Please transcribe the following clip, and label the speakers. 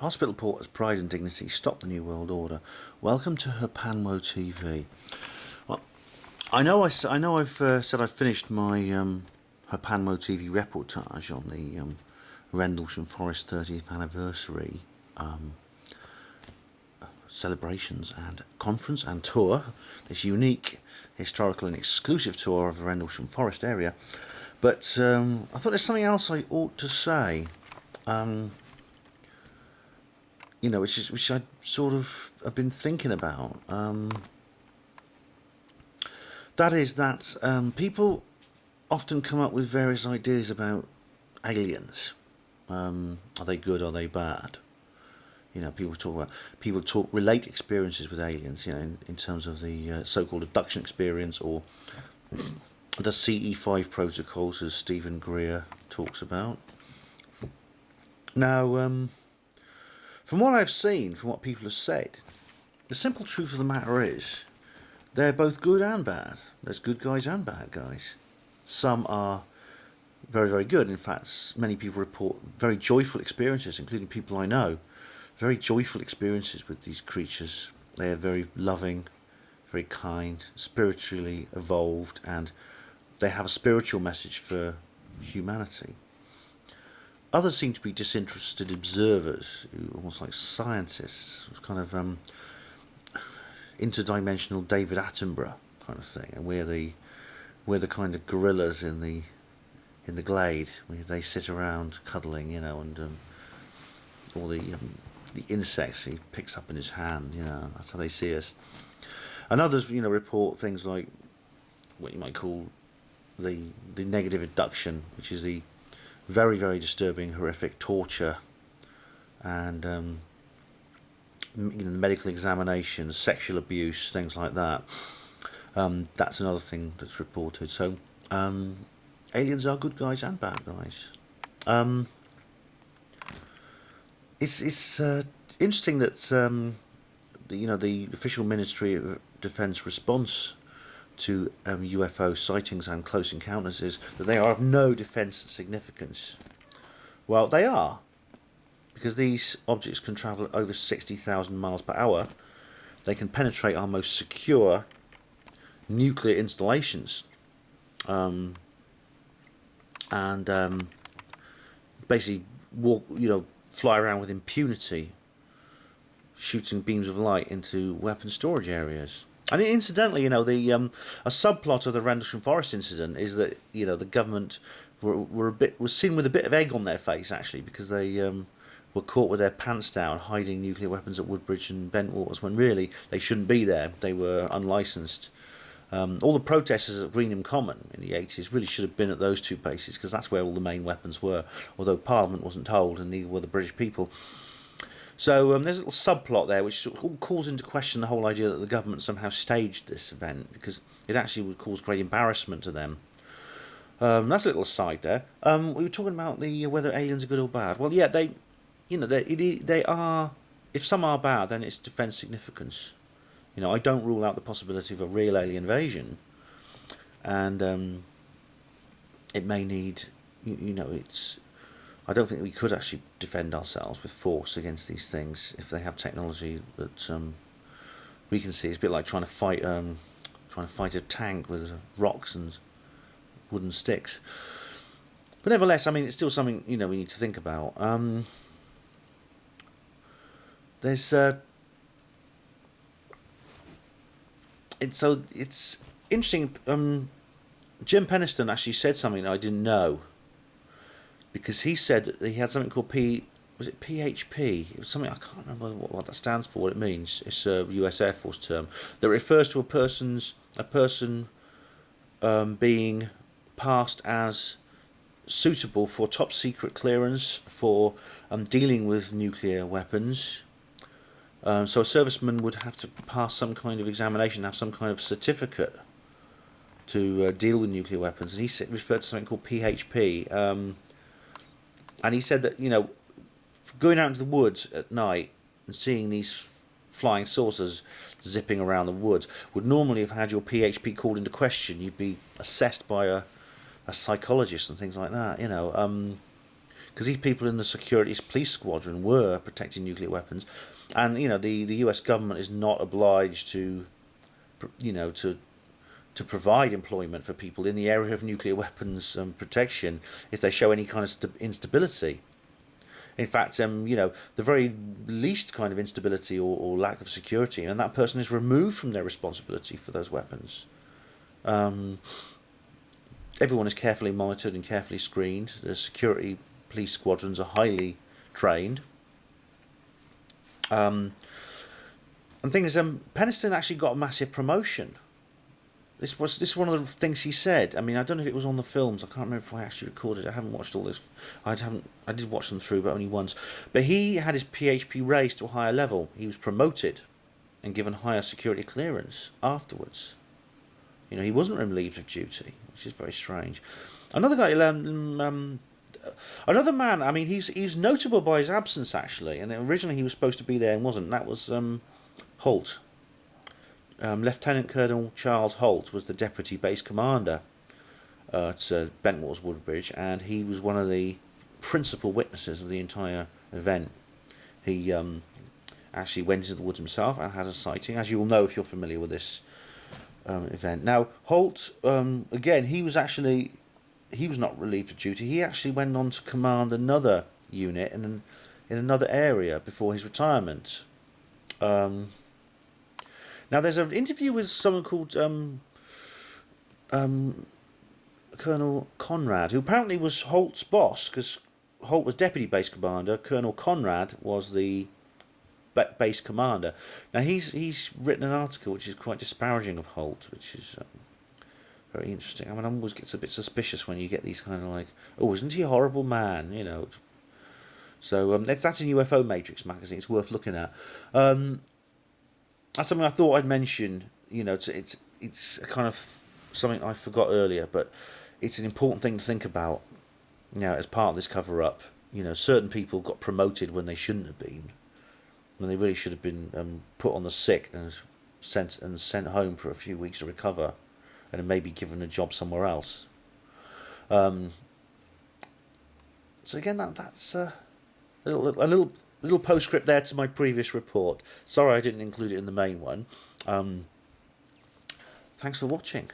Speaker 1: Hospital porters' pride and dignity stop the New World Order. Welcome to HPANWO TV. Well, I know I've said I've finished my HPANWO TV reportage on the Rendlesham Forest 30th anniversary celebrations and conference and tour. This unique, historical and exclusive tour of the Rendlesham Forest area. But I thought there's something else I ought to say. You know, which I sort of have been thinking about. That is that people often come up with various ideas about aliens. Are they good? Are they bad? You know, people relate experiences with aliens. You know, in terms of the so-called abduction experience or the CE5 protocols, as Stephen Greer talks about. Now, from what I've seen, from what people have said, the simple truth of the matter is they're both good and bad. There's good guys and bad guys. Some are very, very good. In fact, many people report very joyful experiences, including people I know. Very joyful experiences with these creatures. They are very loving, very kind, spiritually evolved, and they have a spiritual message for humanity. Others seem to be disinterested observers, almost like scientists, kind of interdimensional David Attenborough kind of thing, and we're the kind of gorillas in the glade where they sit around cuddling, you know, and all the insects he picks up in his hand, you know, that's how they see us. And others, you know, report things like what you might call the negative abduction, which is the very, very disturbing, horrific torture and you know, medical examinations, sexual abuse, things like that. That's another thing that's reported. So aliens are good guys and bad guys. It's interesting that you know, the official Ministry of Defence response to UFO sightings and close encounters is that they are of no defence significance. Well, they are, because these objects can travel at over 60,000 miles per hour. They can penetrate our most secure nuclear installations, and basically fly around with impunity, shooting beams of light into weapon storage areas. And incidentally, you know, a subplot of the Rendlesham Forest Incident is that, you know, the government was seen with a bit of egg on their face, actually, because they were caught with their pants down hiding nuclear weapons at Woodbridge and Bentwaters when really they shouldn't be there. They were unlicensed. All the protesters at Greenham Common in the 80s really should have been at those two places, because that's where all the main weapons were, although Parliament wasn't told, and neither were the British people. So there's a little subplot there which all calls into question the whole idea that the government somehow staged this event, because it actually would cause great embarrassment to them. That's a little aside there. We were talking about whether aliens are good or bad. Well, yeah, they are. If some are bad, then it's defence significance. You know, I don't rule out the possibility of a real alien invasion, and it may need. You know, it's. I don't think we could actually defend ourselves with force against these things if they have technology that we can see. It's a bit like trying to fight a tank with rocks and wooden sticks. But nevertheless, I mean, it's still something, you know, we need to think about. It's interesting. Jim Penniston actually said something that I didn't know, because he said that he had something called PHP? It was something, I can't remember what that stands for, what it means. It's a US Air Force term that refers to a person being passed as suitable for top secret clearance for dealing with nuclear weapons. So a serviceman would have to pass some kind of examination, have some kind of certificate to deal with nuclear weapons, and he referred to something called PHP. And he said that, you know, going out into the woods at night and seeing these flying saucers zipping around the woods would normally have had your PHP called into question. You'd be assessed by a psychologist and things like that, you know. because these people in the security police squadron were protecting nuclear weapons, and the U.S. government is not obliged to, to provide employment for people in the area of nuclear weapons protection if they show any kind of instability. In fact, the very least kind of instability or lack of security, and that person is removed from their responsibility for those weapons. Everyone is carefully monitored and carefully screened. The security police squadrons are highly trained. And the thing is, Penniston actually got a massive promotion. This is one of the things he said. I mean, I don't know if it was on the films. I can't remember if I actually recorded it. I haven't watched all this. I did watch them through, but only once. But he had his PHP raised to a higher level. He was promoted and given higher security clearance afterwards. He wasn't relieved of duty, which is very strange. Another guy, another man. I mean, he's notable by his absence actually. And originally he was supposed to be there and wasn't. That was Holt. Lieutenant Colonel Charles Holt was the deputy base commander at Bentwaters Woodbridge, and he was one of the principal witnesses of the entire event. He actually went into the woods himself and had a sighting, as you will know if you're familiar with this event. Now, Holt, again, he was not relieved of duty. He actually went on to command another unit in another area before his retirement. Now, there's an interview with someone called Colonel Conrad, who apparently was Holt's boss, because Holt was deputy base commander. Colonel Conrad was the base commander. Now, he's written an article which is quite disparaging of Holt, which is very interesting. I mean, I always get a bit suspicious when you get these kind of like, oh, isn't he a horrible man? So that's in UFO Matrix magazine. It's worth looking at. That's something I thought I'd mention. It's kind of something I forgot earlier, but it's an important thing to think about. As part of this cover-up, certain people got promoted when they shouldn't have been, when they really should have been put on the sick and sent home for a few weeks to recover, and then maybe given a job somewhere else. So again, that's a little postscript there to my previous report. Sorry I didn't include it in the main one. Thanks for watching.